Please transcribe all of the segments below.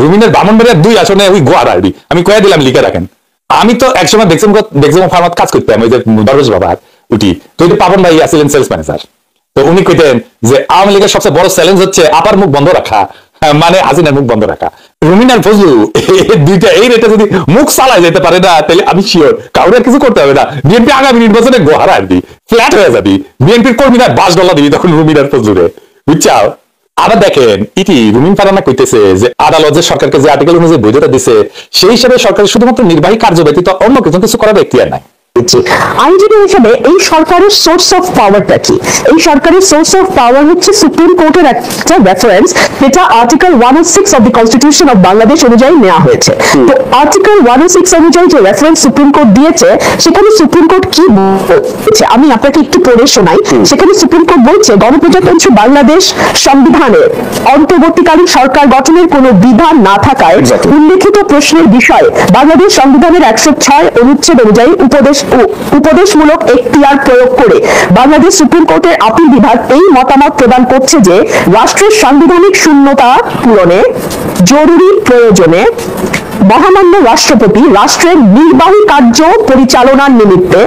রুমিনের ব্রাহ্মণবাড়িয়ার 2 আসনে ওই গোয়ার আরবি আমি কয়ে দিলাম, লিখে রাখেন। আমি তো একসময় দেখছিলাম ফার্মাত কাজ করতাম, ওই যে দরবেশ বাবার উঠি তো, ওই যে পাবন ভাই আসছিলেন সেলস ম্যানেজার, তো উনি কইতেন যে আওয়ামী লীগের সবচেয়ে বড় চ্যালেঞ্জ হচ্ছে আপার মুখ বন্ধ রাখা, মানে হাসিনার মুখ বন্ধ রাখা। রুমিন আর ফজলু দুইটা এই রেটে যদি মুখ চালায় যেতে পারে না, তাহলে আমি শিওর কাউরে কিছু করতে হবে না, বিএনপি আগামী নির্বাচনে গোহারা আরবি, ফ্ল্যাট হয়ে যাবি, বিএনপির কর্মীরা $5 দিবি তখন রুমিন আর ফজলুরে, বুঝছাও। আবার দেখেন ইটি রুমিন ফারানা কইতেছে যে আদালত যে সরকারকে যে আর্টিকেল অনুযায়ী বৈধতা দিছে, সেই হিসাবে সরকারের শুধুমাত্র নির্বাহী কার্য ব্যতীত অন্য কিছু করার এখতিয়ার নাই। আইনজীবী হিসেবে এই সরকারের সোর্স অফ পাওয়ারটা কি? এই সরকারের সোর্স অফ পাওয়ার হচ্ছে সুপ্রিম কোর্টের একটা রেফারেন্স, যেটা article 106 of the constitution of Bangladesh অনুযায়ী নেওয়া হয়েছে। তো আর্টিকেল 106 অনুযায়ী যে রেফারেন্স সুপ্রিম কোর্ট দিয়েছে, সেখানে সুপ্রিম কোর্ট কি বলছে আমি আপনাকে একটু পড়ে শোনাই। সেখানে সুপ্রিম কোর্ট বলছে, গণপ্রজাতন্ত্রী বাংলাদেশ সংবিধানের অন্তর্বর্তীকালীন সরকার গঠনের কোনো বিধান না থাকায় উল্লেখিত প্রশ্নের বিষয়ে বাংলাদেশ সংবিধানের 106 অনুচ্ছেদ অনুযায়ী উপদেশমূলক এখতিয়ার প্রয়োগ করে বাংলাদেশ সুপ্রিম কোর্টের আপিল বিভাগ এই মতামত প্রদান করছে যে রাষ্ট্রের সাংবিধানিক শূন্যতা পূরণে জরুরি প্রয়োজনে মহামান্য রাষ্ট্রপতি রাষ্ট্রের নির্বাহী কার্য পরিচালনার নিমিত্তে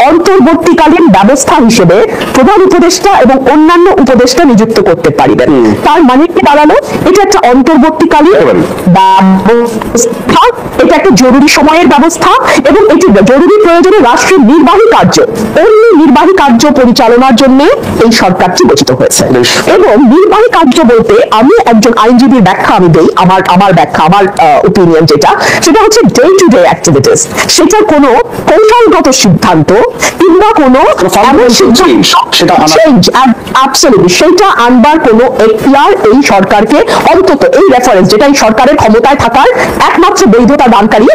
অন্তর্বর্তীকালীন ব্যবস্থা হিসেবে প্রধান উপদেষ্টা এবং অন্যান্য উপদেষ্টা নিযুক্ত করতে পারিবেন। তার মানে কি দাঁড়ালো? এটা একটা অন্তর্বর্তীকালীন ব্যবস্থা, এটা একটা জরুরি সময়ের ব্যবস্থা, এবং এটি জরুরি প্রয়োজনে রাষ্ট্রের নির্বাহী কার্য অন্য নির্বাহী কার্য পরিচালনার জন্য এই সরকারটি গঠিত হয়েছে। এবং নির্বাহী কার্য বলতে আমি একজন আইনজীবীর ব্যাখ্যা আমি দেই, আমার ব্যাখ্যা, আমার ওপিনিয়ন সেটা হচ্ছে ডে টু ডে অ্যাক্টিভিটিস। সেটা কোনো কৌশলগত সিদ্ধান্ত কিংবা কোনো সেটা আনবার কোনো এখতিয়ার এই সরকারকে, অন্তত এই রেফারেন্স যেটা এই সরকারের ক্ষমতায় থাকার একমাত্র বৈধতা দানকারী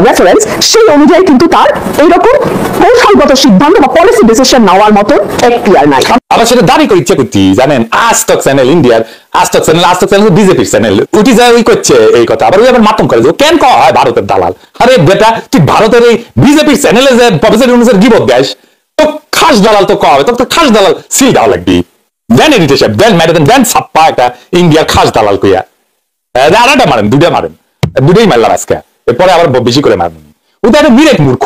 রেফারেন্স, সেই অনুযায়ী কিন্তু তার এইরকম কৌশলগত সিদ্ধান্ত বা পলিসি ডিসিশন নেওয়ার মতো এখতিয়ার নাই। আবার সেটা দাবি করে ইচ্ছে করছি জানেন, আজতক চ্যানেল, ইন্ডিয়ার আজতক চ্যানেল বিজেপির চ্যানেল, উঠি যায় ওই করছে এই কথা, আবার ওই আবার মাতম করে যে কেন কওয়া হয় ভারতের দালাল। আরে বেটা, তুই ভারতের এই বিজেপির চ্যানেলে যে প্রফেসর ইউনূসের গিবত দেশ, তো খাস দালাল তো কওয়া হবে, তো খাস দালাল সিল দেওয়া লাগবি, দেন এডিটেশন দেন ম্যাডাম দেন ছাপ্পা একটা ইন্ডিয়ার খাস দালাল কইয়া আড়াটা মারেন, দুটা মারেন, দুটোই মারলাম আজকে, এরপরে আবার বেশি করে মারবেন। ওই তো একটা নিরেট মূর্খ,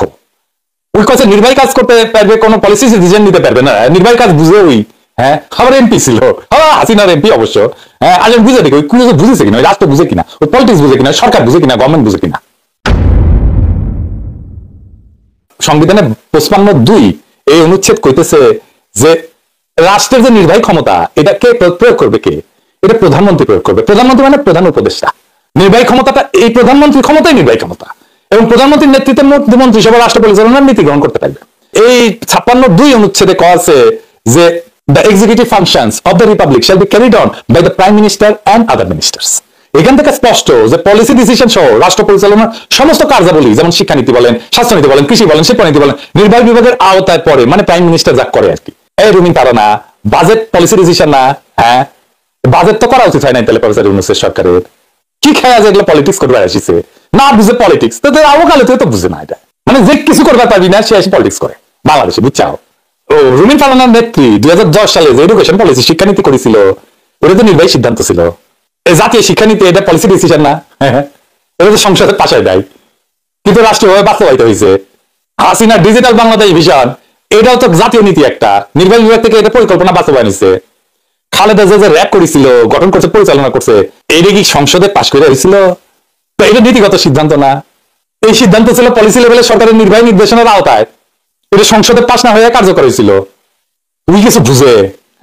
ওই কাছে নির্বাহী কাজ করতে পারবে, কোনো পলিসি ডিসিশন নিতে পারবে না, নির্বাহী কাজ বুঝে ওই, হ্যাঁ আবার এমপি ছিল, হাসিনার এমপি অবশ্য, হ্যাঁ আজ বুঝে দেখি ওই কোনো বুঝেছে কিনা, রাষ্ট্র বুঝে কিনা, ওই পলিটিক্স বুঝে কিনা, সরকার বুঝে কিনা, গভর্নমেন্ট বুঝে কিনা। সংবিধানের 55(2) এই অনুচ্ছেদ কইতেছে যে রাষ্ট্রের যে নির্বাহী ক্ষমতা, এটা কে প্রয়োগ করবে? কে? এটা প্রধানমন্ত্রী প্রয়োগ করবে। প্রধানমন্ত্রী মানে প্রধান উপদেষ্টা। নির্বাহী ক্ষমতাটা এই প্রধানমন্ত্রীর ক্ষমতাই নির্বাহী ক্ষমতা, এবং প্রধানমন্ত্রীর নেতৃত্বে মন্ত্রিসভা রাষ্ট্র পরিচালনার নীতি গ্রহণ করতে পারবে। এই 56(2) অনুচ্ছেদে কওয়া আছে যে the executive functions of the republic shall be carried on by the prime minister and other ministers. এখান থেকে স্পষ্ট যে পলিসি ডিসিশন সহ রাষ্ট্র পরিচালনার সমস্ত কার্যাবলী, যেমন শিক্ষানীতি বলেন, স্বাস্থ্যনীতি বলেন, কৃষি বলেন, শিল্পনীতি বলেন, নির্বাহী বিভাগের আওতায় পড়ে, মানে প্রাইম মিনিস্টার যা করে আর কি। এই রুমিন তারা না, বাজেট পলিসি ডিসিশন না, হ্যাঁ বাজেট তো করা উচিত হয় না তাহলে প্রফেসর ইউনূসের সরকারের, কি খেয়া যায় এগুলো পলিটিক্স করবে আসিছে, না বুঝে পলিটিক্স, তো আবকালে তো বুঝে না, এটা মানে যে কিছু করতে পারবি না সে এসে পলিটিক্স করে বাংলাদেশে, বুঝছাও। ও রুমিন ফারানার নেত্রী 2010 সালে যে এডুকেশন পলিসি শিক্ষানীতি করেছিল, ওটা তো নির্বাহী সিদ্ধান্ত ছিল। জাতীয় শিক্ষানীতি এটা পলিসি ডিসিশন না, এটা তো সংসদের পাশায় দেয়, কিন্তু রাষ্ট্রীয়ভাবে বাস্তবায়িত হয়েছে। হাসিনা ডিজিটাল বাংলাদেশ ভিশন, এটাও তো জাতীয় নীতি একটা, নির্বাহী বিভাগ থেকে এটা পরিকল্পনা বাস্তবায়ন হয়েছে। খালেদা যে র্যাপ করেছিল, গঠন করছে, পরিচালনা করছে, এটা কি সংসদে পাশ করে হয়েছিল? তো এটা নীতিগত সিদ্ধান্ত না, এই সিদ্ধান্ত ছিল পলিসি লেভেলে সরকারের নির্বাহী নির্দেশনার আওতায়, এটা সংসদে পাশ না হয়ে কার্যকর হয়েছিল। তুই কিছু বুঝে?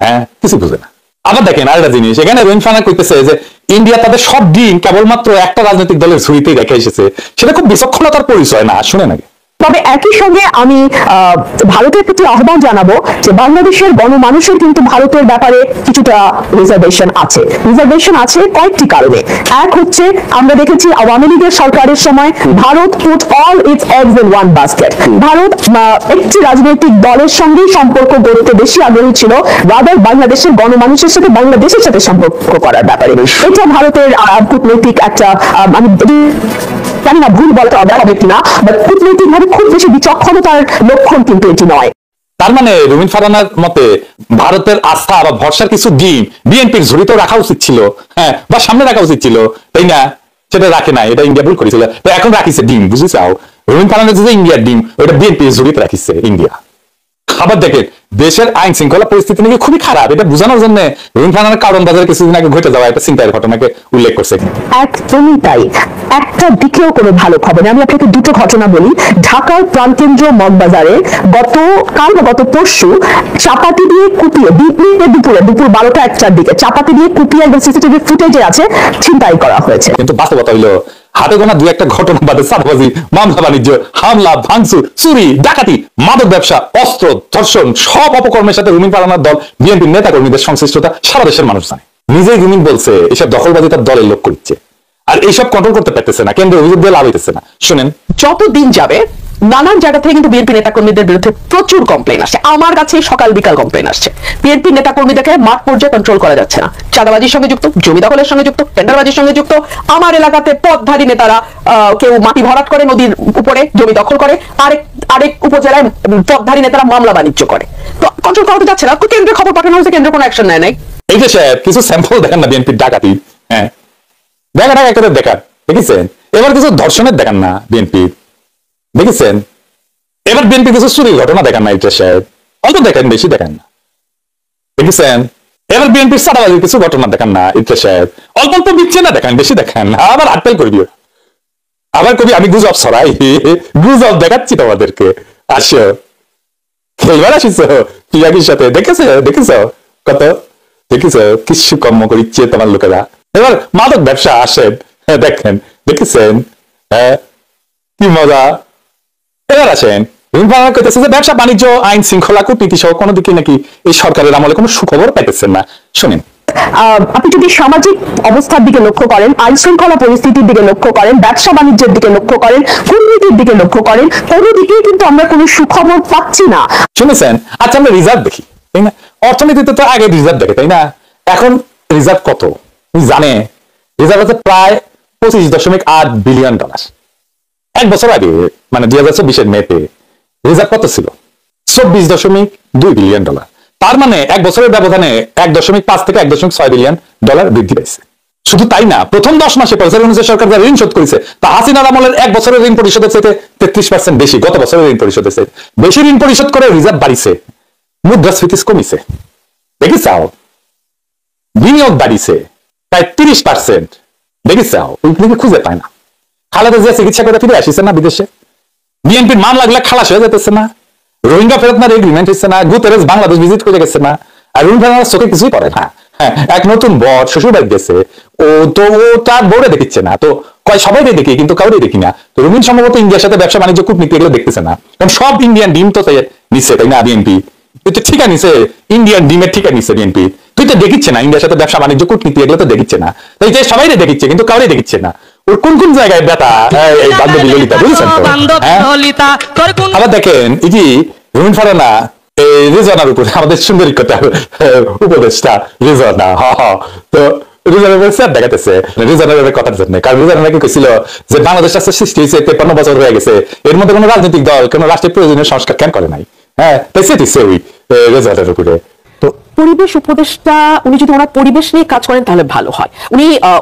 হ্যাঁ কিছু বুঝে না। আবার দেখেন আরেকটা জিনিস, এখানে রুমিন ফারানা কইতেছে যে ইন্ডিয়া তাদের সব দিন কেবলমাত্র একটা রাজনৈতিক দলের ঝুড়িতেই রেখে এসেছে, সেটা খুব বিচক্ষণতার পরিচয় না, শুনে নাকি। তবে একই সঙ্গে আমি ভারতের প্রতি আহ্বান জানাবো যে বাংলাদেশের গণমানুষের কিন্তু ভারতের ব্যাপারে কিছুটা রিজার্ভেশন আছে কয়েকটি কারণে। এক হচ্ছে আমরা দেখেছি আওয়ামী লীগের সরকারের সময় Bharat put all it's eggs in one basket. Bharat একটি রাজনৈতিক দলের সঙ্গেই সম্পর্ক গড়তে বেশি আগ্রহী ছিল, রাদার বাংলাদেশের গণমানুষের সাথে বাংলাদেশের সাথে সম্পর্ক করার ব্যাপারে। এটা ভারতের কূটনৈতিক একটা, আমি জানি না ভুল বলতে হবে কিনা, বাট কূটনৈতিক ভাবে খুব বেশি বিচক্ষণতার লক্ষণ কিন্তু এটি নয়। তার মানে রুমিন ফারানার মতে ভারতের আস্থা বা ভরসার কিছু দিন বিএনপির ঝুড়িতেও রাখা উচিত ছিল, হ্যাঁ বা সামনে রাখা উচিত ছিল, তাই না? সেটা রাখে না, এটা ইন্ডিয়া ভুল করেছিল। তো এখন রাখিছে ডিম, বুঝে চাও রুমিন ফারহানা যে ইন্ডিয়ার ডিম ওটা বিএনপি জড়িত রাখিছে ইন্ডিয়া। আবার দেখেন দেশের আইন শৃঙ্খলা পরিস্থিতি নাকি খুবই খারাপ, এটা বোঝানোর জন্য রুমিন ফারহানার কারণ বাজারে কিছুদিন আগে ঘটে যাওয়া একটা চিন্তার ঘটনাকে উল্লেখ করছে। একদমই তাই, একটা দিকেও কোনো ভালো খবর নেই। আমি আপনাকে দুটো ঘটনা বলি। ঢাকার প্রাণকেন্দ্র মগবাজারে গত পরশু চাপাতি দিয়ে কুপিয়ে দুপুর 12টা-1টার দিকে চাপাতি দিয়ে কুপিয়ে একদম সিসিটিভি ফুটেজে আছে ছিনতাই করা হয়েছে। কিন্তু বাস্তবতা হইলো হাতে গোনা দু একটা ঘটনা বাদে চাঁদাবাজি, মামলা বাণিজ্য, হামলা ভাঙচুর, চুরি, ডাকাতি, মাদক ব্যবসা, অস্ত্র, ধর্ষণ সব অপকর্মের সাথে রুমিন ফারহানার দল বিএনপির নেতা কর্মীদের সংশ্লিষ্টতা সারা দেশের মানুষ জানে। নিজেই রুমিন বলছে এসব দখলবাজি তার দলের লোক করছে, আর এইসব কন্ট্রোল করতে পারতেছে না, কেন্দ্রের অভিযোগ দিয়ে লাভ হইতেছে না। শুনেন, যত দিন যাবে নানান জায়গা থেকে কিন্তু বিএনপি নেতাকর্মীদের বিরুদ্ধে প্রচুর কমপ্লেন আসছে। আমার কাছে সকাল বিকাল কমপ্লেন আসছে। বিএনপি নেতাকর্মীদেরকে মাঠ পর্যায়ে কন্ট্রোল করা যাচ্ছে না, চাঁদাবাজির সঙ্গে যুক্ত, জমি দখলের সঙ্গে যুক্ত, টেন্ডারবাজির সঙ্গে যুক্ত। আমার এলাকাতে পথধারী নেতারা কেউ মাটি ভরাট করে নদীর উপরে জমি দখল করে, আরেক উপজেলায় পথধারী নেতারা মামলা বাণিজ্য করে। তো কন্ট্রোল করা যাচ্ছে না, কেন্দ্রে খবর পাঠানো হয়েছে, কেন্দ্র কোনো অ্যাকশন নেয় নাই। এই যে সাহেব কিছু স্যাম্পল দেখান না বিএনপির ডাকাতি, হ্যাঁ দেখা করে দেখান, দেখেছেন? এবার কিছু ধর্ষণের দেখান না বিএনপি, দেখেছেন? এবার বিএনপি কিছু চুরির ঘটনা দেখান না, এটা সাহেব অল্প দেখেন, বেশি দেখান না, দেখেছেন? এবার বিএনপির চাঁদাবাজির কিছু ঘটনা দেখান না, এটা সাহেব অল্প অল্প দিচ্ছে না, দেখান বেশি দেখান না। আবার আটকাল করবি, আবার কবি আমি গুজব ছড়াই, গুজব দেখাচ্ছি তোমাদেরকে, আসো খেলবার আসিস পিয়াকির সাথে, দেখেছ কত, দেখেছ কিছু কর্ম করিচ্ছে তোমার লোকেরা। এবার মাদক ব্যবসা আসেন, দেখেন, দেখেছেন? হ্যাঁ কি মজা। এবার আসেন ব্যবসা বাণিজ্য, আইন শৃঙ্খলা, কূটনীতি সহ কোনো দিকে নাকি এই সরকারের আমলে কোনো সুখবর পাইতেছেন না। শুনেন, আপনি যদি সামাজিক অবস্থার দিকে লক্ষ্য করেন, আইন শৃঙ্খলা পরিস্থিতির দিকে লক্ষ্য করেন, ব্যবসা বাণিজ্যের দিকে লক্ষ্য করেন, কূটনীতির দিকে লক্ষ্য করেন, কোনো দিকেই কিন্তু আমরা কোনো সুখবর পাচ্ছি না। শুনেছেন? আচ্ছা আমরা রিজার্ভ দেখি, তাই না? অর্থনীতিতে তো আগে রিজার্ভ দেখে, তাই না? এখন রিজার্ভ কত জানে? রিজার্ভ আছে প্রায় $25.8 বিলিয়ন। এক বছর আগে মানে 2024 মেতে রিজার্ভ কত ছিল? $24.2 বিলিয়ন। তার মানে এক বছরের ব্যবধানে 1.5 থেকে 1.6 বিলিয়ন ডলার বৃদ্ধি পাইছে। শুধু তাই না, প্রথম 10 মাসে সরকার যা ঋণ শোধ করেছে তা হাসিনার আমলের এক বছরের ঋণ পরিশোধের চাইতে 33% বেশি। গত বছরের ঋণ পরিশোধের চাইতে বেশি ঋণ পরিশোধ করে রিজার্ভ বাড়িছে, মুদ্রাস্ফীতি কমিছে, দেখিসাও বিনিয়োগ বাড়িছে প্রায় 30%, দেখিসাও ওইগুলোকে খুঁজে পায় না। খালেদা জিয়া চিকিৎসা করে ফিরে আসিছে না বিদেশে, বিএনপির মামলা গুলা খালাস হয়ে যেতেছে না, রোহিঙ্গা ফেরত না এগ্রিমেন্ট হচ্ছে না, গুতেরেস বাংলাদেশ ভিজিট করে গেছে না, আর রুমিন ফারহানার চোখে কিছুই পড়ে না। হ্যাঁ, এক নতুন বর শ্বশুর বাড়ি গেছে, ও তার বোর্ডে দেখিচ্ছে না, তো কয় সবাই দেখি কিন্তু কাউরে দেখি না। তো রুমিন সম্ভবত ইন্ডিয়ার সাথে ব্যবসা বাণিজ্য কূটনীতি এগুলো দেখতেছে না, কারণ সব ইন্ডিয়ান ডিম তো নিচ্ছে, তাই না? বিএনপি তুই তো ঠিকা নিছে, ইন্ডিয়ান ডিমের ঠিকা নিচ্ছে বিএনপি, তুই তো দেখিচ্ছে না ইন্ডিয়ার সাথে ব্যবসা বাণিজ্য কূটনীতি এগুলো তো দেখিচ্ছে না, তাই সবাই দেখিচ্ছে কিন্তু কাউরে দেখিচ্ছে না। ওর কোন কোন জায়গায় ব্যথা, বান্ধবী ললিতা, বুঝেছেন তো? আবার দেখেন এই যে রুমিন ফারহানা রিজনার উপরে আমাদের সুন্দরী কথা উপদেষ্টা রিজনা, তো রিজনের স্যার দেখাতেছে রিজনের কথার জন্য, কারণ রিজন নাকি কইছিল যে বাংলাদেশ রাষ্ট্র সৃষ্টি হয়েছে 53 বছর হয়ে গেছে, এর মধ্যে কোনো রাজনৈতিক দল কোনো রাষ্ট্রের প্রয়োজনীয় সংস্কার কেন করে নাই। হ্যাঁ, তাই সেটিছে ওই রিজনের উপরে। পরিবেশ উপদেষ্টা উনি যদি ওনার পরিবেশ নিয়ে কাজ করেন তাহলে ভালো হয়।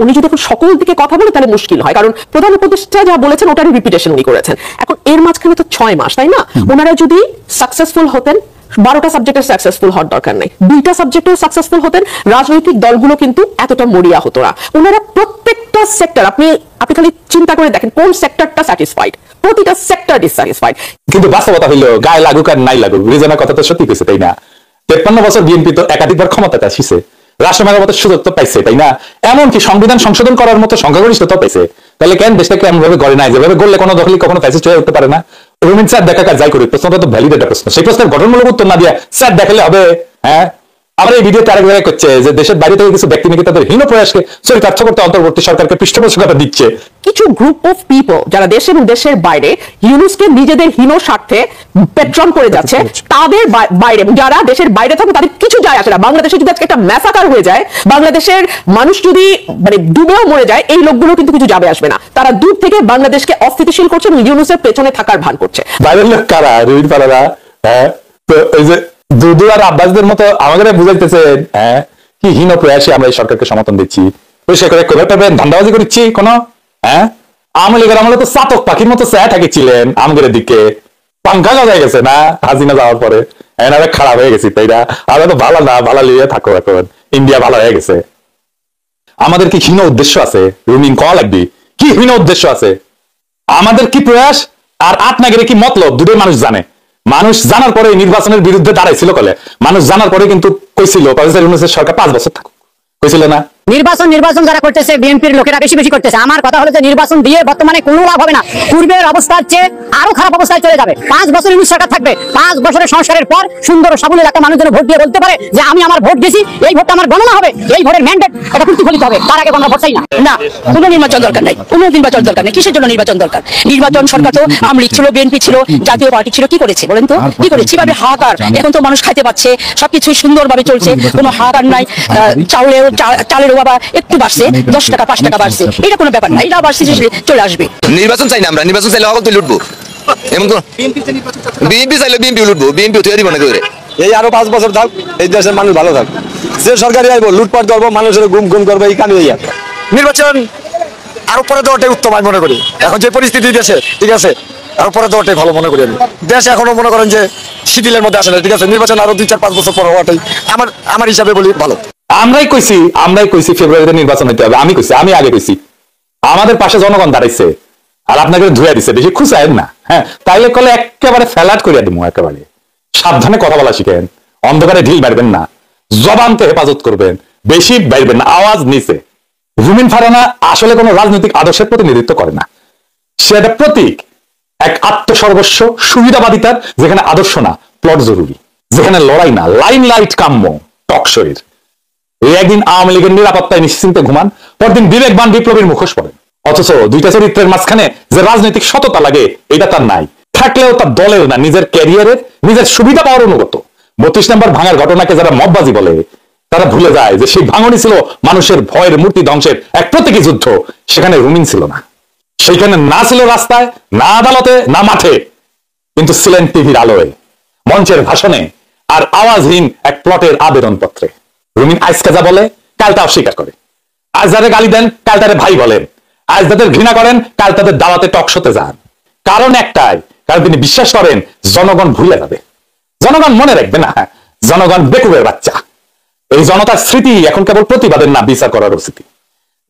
উনি যদি এখন সকল দিকে কথা বলে তাহলে মুশকিল হয়, কারণ প্রধান উপদেষ্টা যা বলেছেন ওটারই রিপিটেশন উনি করেছেন। এখন এর মাঝখানে তো 6 মাস, তাই না? ওনারা যদি সাকসেসফুল হতেন, 12টা সাবজেক্টে সাকসেসফুল হওয়ার দরকার নেই, 2টা সাবজেক্টেও সাকসেসফুল হতেন, রাজনৈতিক দলগুলো কিন্তু এতটা মরিয়া হতো না। ওনারা প্রত্যেকটা সেক্টর, আপনি খালি চিন্তা করে দেখেন কোন সেক্টরটা স্যাটিসফাইড, প্রতিটা সেক্টর ডিসস্যাটিসফাইড। কিন্তু বাস্তবতা হইলো গায়ে লাগুক আর নাই লাগুক, রিজনের কথা তো সত্যি কইছে, তাই না? 53 বছর বিএনপি তো একাধিকবার ক্ষমতাতে আসিছে, রাষ্ট্র মেরামতের সুযোগ তো পাইছে, তাই না? এমনকি সংবিধান সংশোধন করার মতো সংখ্যাগরিষ্ঠতা পাইছে, তাহলে কেন দেশটাকে এমন ভাবে গড়ে নাই যেভাবে গড়লে কোনো দখলই কখনো ফ্যাসিস্ট হয়ে উঠতে পারে না? রুমিন স্যার দেখা যাই করি, প্রশ্নটা তো ভ্যালিড একটা প্রশ্ন, সেই প্রশ্নের গঠনমূলক উত্তর না দিয়ে স্যার দেখালে হবে? হ্যাঁ, আবার এই ভিডিওতে আরেক জায়গায় করছে যে দেশের বাইরে থেকে কিছু ব্যক্তি নাকি তাদের হীন প্রয়াসকে চরিতার্থ করতে অন্তর্বর্তী সরকারকে পৃষ্ঠপোষকতা দিচ্ছে। কিছু গ্রুপ অফ পিপল যারা দেশে এবং দেশের বাইরে ইউনুসকে নিজেদের হীন স্বার্থে পেট্রন করে যাচ্ছে, তাদের বাইরে যারা দেশের বাইরে থাকে তাদের কিছু যায় আসে না। বাংলাদেশে যদি আজকে একটা ম্যাসাকার হয়ে যায়, বাংলাদেশের মানুষ যদি মানে ডুবেও মরে যায়, এই লোকগুলো কিন্তু কিছু যাবে আসবে না। তারা দূর থেকে বাংলাদেশকে অস্থিতিশীল করছে এবং ইউনুসের পেছনে থাকার ভান করছে। বাইরের লোক কারা? রুমিন ফারহানা, হ্যাঁ, তো এই যে দুদু আর আব্বাসদের মতো আমাদের বুঝাইতেছে, হ্যাঁ, কি হীন প্রয়াসে আমরা এই সরকারকে সমর্থন দিচ্ছি, পরিষ্কার করে ধান্দাবাজি করছি কোনো, হ্যাঁ, আওয়ামী লীগের আমলে তো চাতক পাখির মতো চেয়ে থাকিছিলেন আমাদের দিকে, পাঙ্খা গজায় গেছে না হাসিনা যাওয়ার পরে, এনারা খারাপ হয়ে গেছি তাইরা, আমরা তো ভালো না, ভালো লিয়ে থাকো, এখন ইন্ডিয়া ভালো হয়ে গেছে। আমাদের কি হীন উদ্দেশ্য আছে? রুমিন ক লাগবি, কি হীন উদ্দেশ্য আছে? আমাদের কি প্রয়াস আর আপনাদের কি মতলব দুটোই মানুষ জানে। মানুষ জানার পরে নির্বাচনের বিরুদ্ধে দাঁড়াইছিল কলে, মানুষ জানার পরে কিন্তু কইছিল সরকার 5 বছর থাকুক, কইছিল না? নির্বাচন যারা করতেছে বিএনপির লোকেরা বেশি বেশি করতেছে। আমার কথা হলো যে নির্বাচন দিয়ে বর্তমানে কোনো লাভ হবে না, পূর্বের অবস্থার চেয়ে আরো খারাপ অবস্থায় চলে যাবে। 5 বছর ইউনিট সরকার থাকবে, 5 বছরের সংস্কারের পর সুন্দর সাবলীল একটা মানুষ যেন ভোট দিয়ে বলতে পারে যে আমি আমার ভোট দিয়েছি, এই ভোটটা আমার গণনা হবে, এই ভোটের ম্যান্ডেট এটা প্রতিফলিত হবে। তার আগে আমরা ভোট চাই না। না, কোনো নির্বাচন দরকার নাই, কোনো নির্বাচন দরকার নেই। কিসের জন্য নির্বাচন দরকার? নির্বাচন সরকার তো আওয়ামী লীগ ছিল, বিএনপি ছিল, জাতীয় পার্টি ছিল, কি করেছে বলেন তো? কি করেছে? কিভাবে হাহাকার, এখন তো মানুষ খাইতে পাচ্ছে, সবকিছু সুন্দরভাবে চলছে, কোনো হাহাকার নাই। চালের বাবা একটু বাড়ছে, 10 টাকা 5 টাকা বাড়ছে, এটা কোনো ব্যাপার না, এটা বাড়ছে চলে আসবে। নির্বাচন চাই না আমরা, নির্বাচন চাইলে অগল তুই লুটবো, এমন কোন বিএনপি চাইলে বিএনপি লুটবো, বিএনপি তৈরি মনে করে। এই আরো 5 বছর থাক, এই দেশের মানুষ ভালো থাক। যে সরকারি আইবো লুটপাট করবো, মানুষের গুম করবো, এই কানে নির্বাচন আরো পরে দেওয়াটাই উত্তম আমি মনে করি। এখন যে পরিস্থিতি দেশে, ঠিক আছে, আরো পরে দেওয়াটাই ভালো মনে করি আমি। দেশ এখনো মনে করেন যে শিথিলের মধ্যে আসে না, ঠিক আছে, নির্বাচন আরো 2-4-5 বছর পর হওয়াটাই আমার হিসাবে বলি ভালো। আমরাই কইছি ফেব্রুয়ারিতে নির্বাচন হইতে হবে, আমি আগে কইছি। আমাদের পাশে জনগণ দাঁড়াইছে আর আপনাকে ধুয়ে দিছে, বেশি খুশায়েন না। হ্যাঁ, তাইলে কলে একেবারে ফ্ল্যাট করিয়া দিব, একেবারে সাবধানে কথা বলা শিখেন, অন্ধকারে ঢিল মারবেন না, জবানকে হেফাজত করবেন, বেশি বাইরবেন না, আওয়াজ নিচে। রুমিন ফারহানা আসলে কোনো রাজনৈতিক আদর্শের প্রতিনিধিত্ব করে না, সে একটা প্রতীক, এক আত্মসর্বস্ব সুবিধাবাদিতার, যেখানে আদর্শ না প্লট জরুরি, যেখানে লড়াই না লাইন লাইট কাম্য টকশোয়ের। এই একদিন আওয়ামী লীগের নিরাপত্তায় নিশ্চিন্তে ঘুমান, পরদিন বিবেকবান বিপ্লবীর মুখোশ পড়েন। অথচ দুইটা চরিত্রের মাঝখানে যে রাজনৈতিক সততা লাগে এটা তার নাই, থাকলেও তার দলের না, নিজের ক্যারিয়ারের, নিজের সুবিধা পাওয়ার অনুগত। 32 নম্বর ভাঙার ঘটনাকে যারা মববাজি বলে, তারা ভুলে যায় যে সেই ভাঙনই ছিল মানুষের ভয়ের মূর্তি ধ্বংসের এক প্রতীকী যুদ্ধ। সেখানে রুমিন ছিল না, সেখানে না ছিল রাস্তায়, না আদালতে, না মাঠে, কিন্তু ছিলেন টিভির আলোয়, মঞ্চের ভাষণে আর আওয়াজহীন এক প্লটের আবেদন পত্রে। রুমিন আজকে যা বলে কাল তা অস্বীকার করে, আজ যাদের গালি দেন কাল তাদের ভাই বলেন, আজ তাদের ঘৃণা করেন কাল তাদের দাওয়াতে টকশোতে যান। কারণ একটাই, কারণ তিনি বিশ্বাস করেন জনগণ ভুলে যাবে, জনগণ মনে রাখবে না, জনগণ বেকুবের বাচ্চা। এই জনতার স্মৃতি এখন কেবল প্রতিবাদের না, বিচার করার স্মৃতি।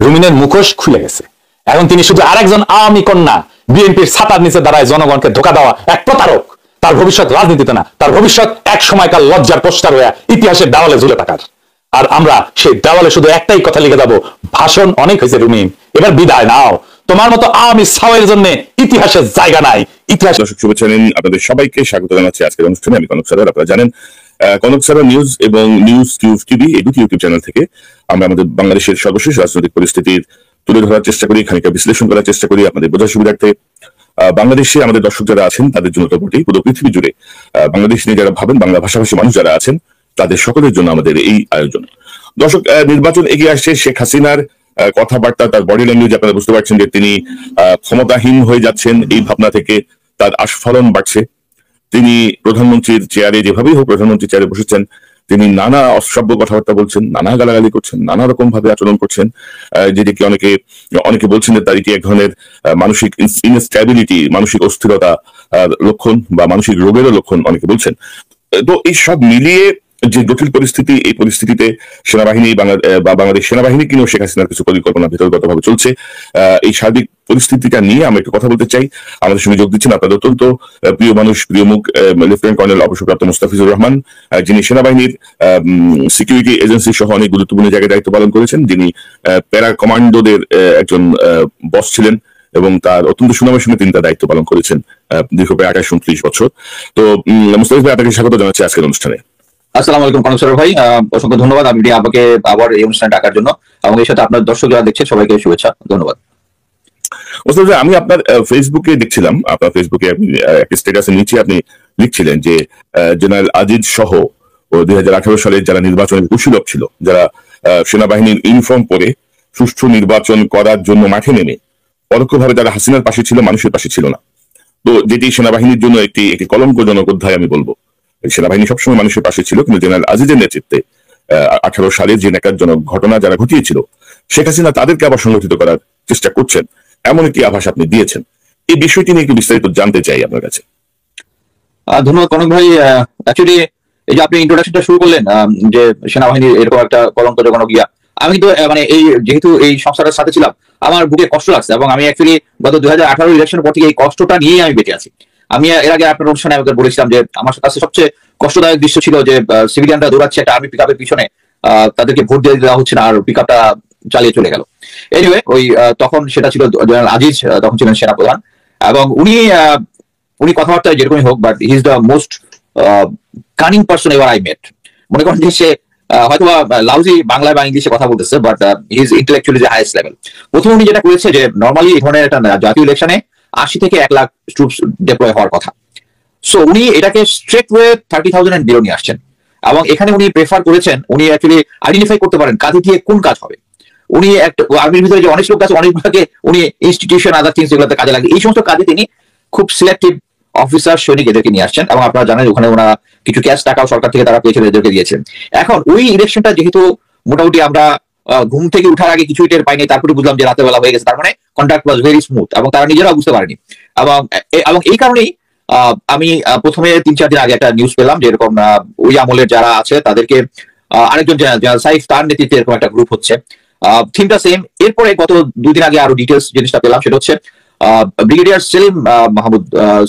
রুমিনের মুখোশ খুলে গেছে, এখন তিনি শুধু আরেকজন আওয়ামী কন্যা, বিএনপির ছাতার নিচে দাঁড়ায় জনগণকে ধোঁকা দেওয়া এক প্রতারক। তার ভবিষ্যৎ রাজনীতিতে না, তার ভবিষ্যৎ এক সময়কার লজ্জার পোস্টার হয়ে ইতিহাসের দেওয়ালে ঝুলে থাকার। আর আমরা সেই দেওয়ালে শুধু একটাই কথা লিখে যাবো, ভাষণ অনেক হয়েছে রুমিন, এবার বিদায় নাও, তোমার মতো আওয়ামী সাওয়ের জন্য ইতিহাসের জায়গা নাই। ইতিহাস। দর্শক শুভেচ্ছা নিন, আপনাদের সবাইকে স্বাগত জানাচ্ছি আজকের অনুষ্ঠানে। আমি কনক সারার, আপনারা জানেন কনক সারা নিউজ এবং নিউজ টিউব টিভি এই দুটি ইউটিউব চ্যানেল থেকে আমরা আমাদের বাংলাদেশের সর্বশেষ রাজনৈতিক পরিস্থিতির তুলে ধরার চেষ্টা করি, খানিকটা বিশ্লেষণ করার চেষ্টা করি আপনাদের বোঝার সুবিধার্থে। বাংলাদেশে আমাদের দর্শক যারা আছেন তাদের জন্য তো বটেই, পুরো পৃথিবী জুড়ে বাংলাদেশ নিয়ে যারা ভাবেন, বাংলা ভাষাভাষী মানুষ যারা আছেন তাদের সকলের জন্য আমাদের এই আয়োজন। দর্শক, নির্বাচন এগিয়ে আসছে, শেখ হাসিনার কথাবার্তা, তার বডি ল্যাঙ্গুয়েজ আপনারা বুঝতে পারছেন যে তিনি ক্ষমতাহীন হয়ে যাচ্ছেন, এই ভাবনা থেকে তার আস্ফালন বাড়ছে। তিনি প্রধানমন্ত্রীর চেয়ারে, যেভাবেই হোক প্রধানমন্ত্রীর চেয়ারে বসেছেন, তিনি নানা অসভ্য কথাবার্তা বলছেন, নানা গালাগালি করছেন, নানা রকম ভাবে আচরণ করছেন, যেটিকে অনেকে বলছেন যে তার এটি এক ধরনের মানসিক ইনস্ট্যাবিলিটি, মানসিক অস্থিরতা লক্ষণ বা মানসিক রোগেরও লক্ষণ অনেকে বলছেন। তো এই সব মিলিয়ে যে জটিল পরিস্থিতি, এই পরিস্থিতিতে সেনাবাহিনী বাংলাদেশ সেনাবাহিনী কিনেও শেখ হাসিনার কিছু পরিকল্পনা ভেতরগতভাবে চলছে। এই সার্বিক পরিস্থিতিটা নিয়ে আমরা একটু কথা বলতে চাই। আমাদের সঙ্গে যোগ দিচ্ছেন আপনাদের অত্যন্ত প্রিয় মানুষ, প্রিয় মুখ, লেফটেন্যান্ট কর্নেল অবসরপ্রাপ্ত মোস্তাফিজুর রহমান, যিনি সেনাবাহিনীর সিকিউরিটি এজেন্সি সহ অনেক গুরুত্বপূর্ণ জায়গায় দায়িত্ব পালন করেছেন, যিনি প্যারা কমান্ডোদের একজন বস ছিলেন এবং তার অত্যন্ত সুনামের সঙ্গে তিনি তার দায়িত্ব পালন করেছেন দীর্ঘ প্রায় 28-29 বছর। তো মোস্তাফিজ ভাই, আপনাকে স্বাগত জানাচ্ছি আজকের অনুষ্ঠানে। আসসালামু আলাইকুম কনক সারার ভাই, অসংখ্য ধন্যবাদ আপনি আমাকে আবার এই অনুষ্ঠানে ডাকার জন্য। আমাদের সাথে আপনার দর্শক যারা দেখছেন সবাইকে শুভেচ্ছা, ধন্যবাদ। মোস্তাফিজ ভাই, আমি আপনার ফেসবুকে দেখছিলাম, আপনার ফেসবুকে একটা স্ট্যাটাসের নিচে আপনি লিখছিলেন যে জেনারেল আজিজ সহ 2018 সালে যারা নির্বাচনের কুশীলব ছিল, যারা সেনাবাহিনীর ইউনিফর্ম পরে সুষ্ঠু নির্বাচন করার জন্য মাঠে নেমে পরোক্ষভাবে তারা হাসিনার পাশে ছিল, মানুষের পাশে ছিল না। তো যেটি সেনাবাহিনীর জন্য একটি কলঙ্কজনক অধ্যায় আমি বলবো। সেনাবাহিনী সবসময় মানুষের পাশে ছিল, কিন্তু জেনারেল আজিজের নেতৃত্বে 18 সালের যে ন্যাক্কারজনক ঘটনা যারা ঘটিয়েছিল, শেখ হাসিনা তাদেরকে আবার সংগঠিত করার চেষ্টা করছেন। এমন একটি আভাস আপনি দিয়েছেন। এই বিষয়টি নিয়ে একটু বিস্তারিত জানতে চাই আপনার কাছে। ধন্যবাদ কনক ভাই। অ্যাকচুয়ালি এই যে আপনি ইন্ট্রোডাকশনটা শুরু করলেন যে সেনাবাহিনীর এরকম একটা কলঙ্কজনক ইয়া, আমি কিন্তু মানে এই যেহেতু এই সংস্থাটার সাথে ছিলাম, আমার বুকে কষ্ট লাগছে এবং আমি অ্যাকচুয়ালি গত 2018 ইলেকশনের পর থেকে এই কষ্টটা নিয়েই আমি বেঁচে আছি। আমি এর আগে আপনার অনুষ্ঠানে আমাকে বলেছিলাম যে আমার কাছে সবচেয়ে কষ্টদায়ক দৃশ্য ছিল যে সিভিলিয়ানরা দৌড়াচ্ছে একটা আর্মি পিকআপের পিছনে, তাদেরকে ভোট দিয়ে দেওয়া হচ্ছে না আর পিকআপটা চালিয়ে চলে গেল। এনিওয়ে ওই তখন সেটা ছিল জেনারেল আজিজ, তখন ছিলেন সেনাপ্রধান, এবং উনি কথাবার্তায় যেরকমই হোক, but he is the most cunning person ever I met. মনে করেন যে সে হয়তো লাউজি বাংলায় বা ইংলিশে কথা বলতেছে, বাট হি ইজ ইন্টেলেকচুয়ালি যে হাইয়েস্ট লেভেল। প্রথমে উনি যেটা করেছে যে নর্মালি এই ধরনের একটা জাতীয় ইলেকশনে 80 থেকে 1 লাখ ট্রুপস ডিপ্লয় হওয়ার কথা, সো উনি এটাকে স্ট্রেট ওয়ে 30,000 বিলো নিয়ে আসছেন। এবং এখানে উনি প্রেফার করেছেন, উনি অ্যাকচুয়ালি আইডেন্টিফাই করতে পারেন কাজে দিয়ে কোন কাজ হবে। উনি একটা আর্মির ভিতরে যে অনেক লোক আছে, অনেকগুলোকে উনি ইনস্টিটিউশন আদার থিংস যেগুলোতে কাজে লাগে, এই সমস্ত কাজে তিনি খুব সিলেক্টিভ অফিসার সৈনিক এদেরকে নিয়ে আসছেন। এবং আপনারা জানেন ওখানে ওনারা কিছু ক্যাশ টাকাও সরকার থেকে তারা পেয়েছেন, এদেরকে দিয়েছেন। এখন ওই ইলেকশনটা যেহেতু মোটামুটি আমরা ঘুম থেকে উঠার আগে কিছুই টের পাইনি, তারপরে বুঝলাম যে রাতের বেলা হয়ে গেছে, তার মানে কন্ট্যাক্ট ওয়াজ ভেরি স্মুথ এবং তারা নিজেরাও বুঝতে পারেনি। এবং এই কারণেই আমি প্রথমে 3-4 দিন আগে একটা নিউজ পেলাম যে এরকম ওই আমলের যারা আছে তাদেরকে আরেকজন জেনারেল সাইফ, তার নেতৃত্বে এরকম একটা গ্রুপ হচ্ছে, থিমটা সেম। এরপরে গত 2 দিন আগে আরো ডিটেলস জিনিসটা পেলাম, সেটা হচ্ছে ব্রিগেডিয়ার সেলিম মাহমুদ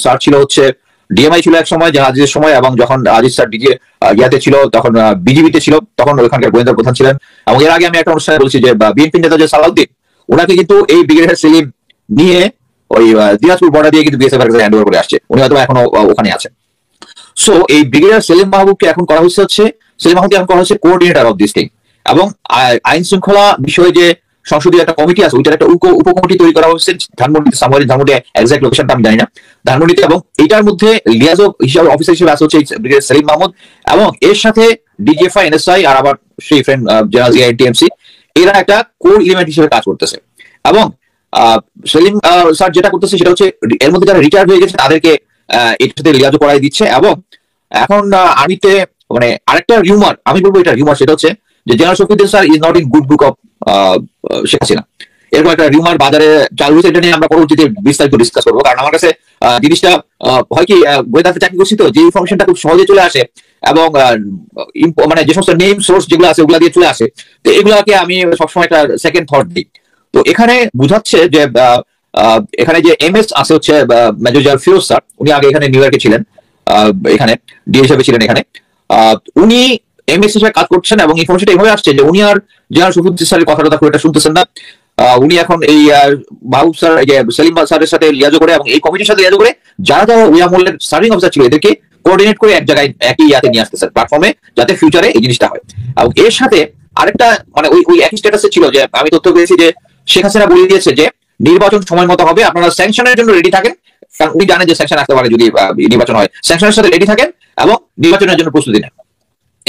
স্যার ছিল হচ্ছে ডিএমআই ছিল এক সময় আজিজের সময়, এবং যখন আজিজ স্যার ইয়াতে ছিল তখন বিজিবিতে ছিল, তখন ওখানকার গোয়েন্দা প্রধান ছিলেন। এবং এর আগে আমি একটা অনুষ্ঠানে বলছি যে বিএনপি নেতা যে সালাউদ্দিন, ওনাকে কিন্তু এই ব্রিগেডিয়ার সেলিম নিয়ে ওই দিনাজপুর বর্ডার দিয়ে কিন্তু বিএসএফ এর কাছে হ্যান্ড ওভার করে আসছে, উনি হয়তো এখনো ওখানে আছেন। সো এই ব্রিগেডিয়ার সেলিম মাহবুবকে এখন করা হচ্ছে সেলিম মাহবুবকে এখন করা হচ্ছে কোঅর্ডিনেটর অফ দিস থিং। এবং আইন শৃঙ্খলা বিষয়ে যে সংসদীয় একটা কমিটি আছে, ওইটার একটা উপকমিটি তৈরি করা হচ্ছে ধানমন্ডিতে, ধানমন্ডি এক্সাক্ট লোকেশনটা আমি জানি না, ধানমন্ডিতে। এবং এটার মধ্যে লিয়াজো হিসাবে অফিসার হিসেবে আছে হচ্ছে ব্রিগেডিয়ার সেলিম মাহমুদ, এবং এর সাথে ডিজিএফআই, এনএসআই আর আবার সেই ফ্রেন্ড জেনারেল জিয়া এনটিএমসি, এরা একটা কোর এলিমেন্ট হিসেবে কাজ করতেছে। এবং সেলিম স্যার যেটা করতেছে সেটা হচ্ছে এর মধ্যে যারা রিটায়ার হয়ে গেছে তাদেরকে এর সাথে লিয়াজো করাই দিচ্ছে। এবং এখন আর্মিতে মানে আরেকটা রিউমার, আমি বলবো এটা রিউমার, সেটা হচ্ছে যে general Shafiuddin sir is not in good book of Sheikh Hasina. এরকম একটা রিউমার বাজারে চালু হয়েছে, এটা নিয়ে আমরা পরবর্তীতে বিস্তারিত ডিসকাস করবো। কারণ আমার কাছে জিনিসটা হয় কি, গোয়েন্দাতে চাকরি করছি তো, যে ইনফরমেশনটা খুব সহজে চলে আসে এবং মানে যে সমস্ত নেম সোর্স যেগুলো আছে ওগুলা দিয়ে চলে আসে, তো এগুলাকে আমি সবসময় একটা সেকেন্ড থট দিই। তো এখানে বুঝাচ্ছে যে এখানে যে এমএস আছে হচ্ছে মেজর জেনারেল ফিরোজ স্যার, উনি আগে এখানে নিউ ইয়র্কে ছিলেন, এখানে ডি হিসেবে ছিলেন এখানে, উনি এমএস হিসেবে কাজ করছেন। এবং ইনফরমেশনটা এভাবে আসছে যে উনি আর জেনারেল শফিউদ্দিন স্যারের কথাটা খুব একটা শুনতেছেন না, উনি এখন এই মাহবুব স্যার, সেলিম স্যারের সাথে লিয়াজো করে এবং এই কমিটির সাথে লিয়াজো করে যারা যারা ওই আমলের সার্ভিং অফিসার ছিল এদেরকে কোঅর্ডিনেট করে এক জায়গায় একই ইয়াতে নিয়ে আসতেছেন প্ল্যাটফর্মে, যাতে ফিউচারে এই জিনিসটা হয়। এবং এর সাথে আরেকটা মানে ওই একই স্ট্যাটাসে ছিল যে আমি তথ্য পেয়েছি যে শেখ হাসিনা বলে দিয়েছে যে নির্বাচন সময় মতো হবে, আপনারা স্যাংশনের জন্য রেডি থাকেন, কারণ উনি জানেন যে স্যাংশন আসতে পারে যদি নির্বাচন হয়, স্যাংশনের সাথে রেডি থাকেন এবং নির্বাচনের জন্য প্রস্তুতি নেন।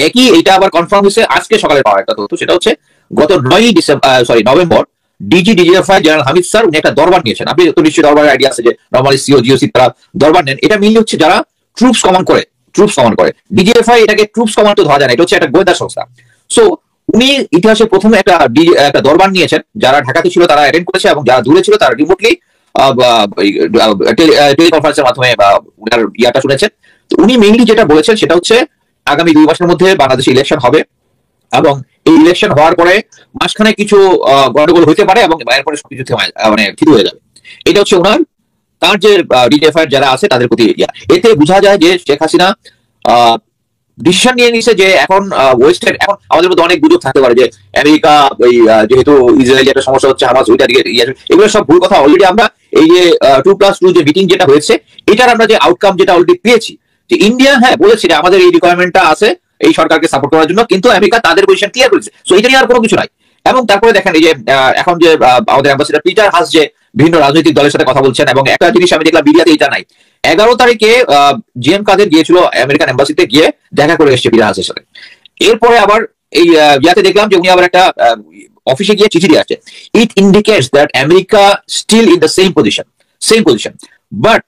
একই এটা আবার কনফার্ম হয়েছে আজকে সকালে পাওয়া একটা তথ্য, সেটা হচ্ছে গত 9 November DGFI general Hamid sir উনি একটা দরবার নিয়েছেন। আপনি তো নিশ্চয়ই দরবারের আইডিয়া আছে যে নরমালি সিও জিওসি তারা দরবার নেন, এটা মেইনলি হচ্ছে যারা ট্রুপস কমান্ড করে। ডিজিএফআই এটাকে ট্রুপস কমান্ড তো ধরা যায় না, এটা হচ্ছে একটা গোয়েন্দা সংস্থা। সো উনি ইতিহাসে প্রথমে একটা দরবার নিয়েছেন, যারা ঢাকাতে ছিল তারা অ্যাটেন্ড করেছে এবং যারা দূরে ছিল তারা রিমোটলি টেলিকনফারেন্সের মাধ্যমে উনার ইয়াটা শুনেছেন। তো উনি মেইনলি যেটা বলেছেন সেটা হচ্ছে আগামী 2 মাসের মধ্যে বাংলাদেশে ইলেকশন হবে এবং এই ইলেকশন হওয়ার পরে মাঝখানে কিছু গন্ডগোল হইতে পারে এবং এরপরে সবকিছু মানে ঠিক হয়ে যাবে। এটা হচ্ছে ওনার তার যে ডিজিএফআই যারা আছে তাদের প্রতি এতে বোঝা যায় যে শেখ হাসিনা ডিসিশন নিয়ে নিছে যে এখন ওয়েস্টের, এখন আমাদের মধ্যে অনেক গুজব থাকতে পারে যে আমেরিকা ওই যেহেতু ইসরায়েলি একটা সমস্যা হচ্ছে, হামাস ওইটা দিকে, এগুলো সব ভুল কথা। অলরেডি আমরা এই যে 2+2 যে মিটিং যেটা হয়েছে এটার আমরা যে আউটকাম যেটা অলরেডি পেয়েছি, যে ইন্ডিয়া হ্যাঁ বলেছে যে আমাদের এই রিকোয়ারমেন্টটা আছে এই সরকারকে সাপোর্ট করার জন্য, কিন্তু আমেরিকা তাদের পজিশন ক্লিয়ার করেছে, সো এটা নিয়ে আর কোনো কিছু নাই। এবং তারপরে দেখেন এই যে এখন যে আমাদের অ্যাম্বাসেডর পিটার হাস যে বিভিন্ন রাজনৈতিক দলের সাথে কথা বলছেন, এবং একটা জিনিস আমি দেখলাম মিডিয়াতে এটা নাই, 11 তারিখে জিএম কাদের গিয়েছিল আমেরিকান এম্বাসিতে গিয়ে দেখা করে এসেছে পিটার হাসের সাথে। এরপরে আবার এই ইয়াতে দেখলাম যে উনি আবার একটা অফিসে গিয়ে চিঠি দিয়ে আসছে। It indicates that America still in the same position. But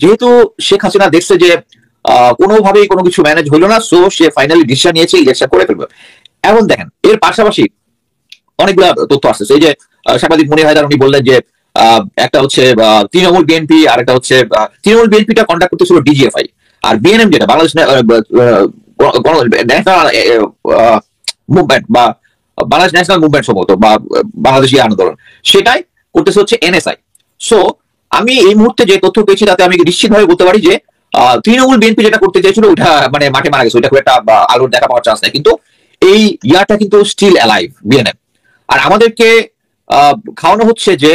যেহেতু শেখ হাসিনা দেখছে যে কোনোভাবেই কোনো কিছু ম্যানেজ হইলো না, সো সে ফাইনালি ডিসিশন নিয়েছে ইলেকশন করে ফেলবে। এখন দেখেন এর পাশাপাশি অনেকগুলা তথ্য আসছে। এই যে সাংবাদিক মনির হায়দার উনি বললেন যে একটা হচ্ছে তৃণমূল বিএনপি, আর একটা হচ্ছে তৃণমূল বিএনপিটা কন্ডাক্ট করতেছিল ডিজিএফআই, আর বিএনএম যেটা বাংলাদেশ ন্যাশনাল মুভমেন্ট বা বাংলাদেশ ন্যাশনাল মুভমেন্ট সম্ভবত বা বাংলাদেশি আন্দোলন, সেটাই করতেছে হচ্ছে এনএসআই। সো আমি এই মুহূর্তে যে তথ্য পেয়েছি তাতে আমি নিশ্চিতভাবে বলতে পারি যে তৃণমূল বিএনপি যেটা করতে চেয়েছিল ওটা মানে মাঠে মারা গেছে, ওইটা খুব একটা আলোর দেখা পাওয়ার চান্স নেই, কিন্তু এই ইয়ারটা কিন্তু স্টিল অ্যালাইভ বিএনএম। আর আমাদেরকে খাওয়ানো হচ্ছে যে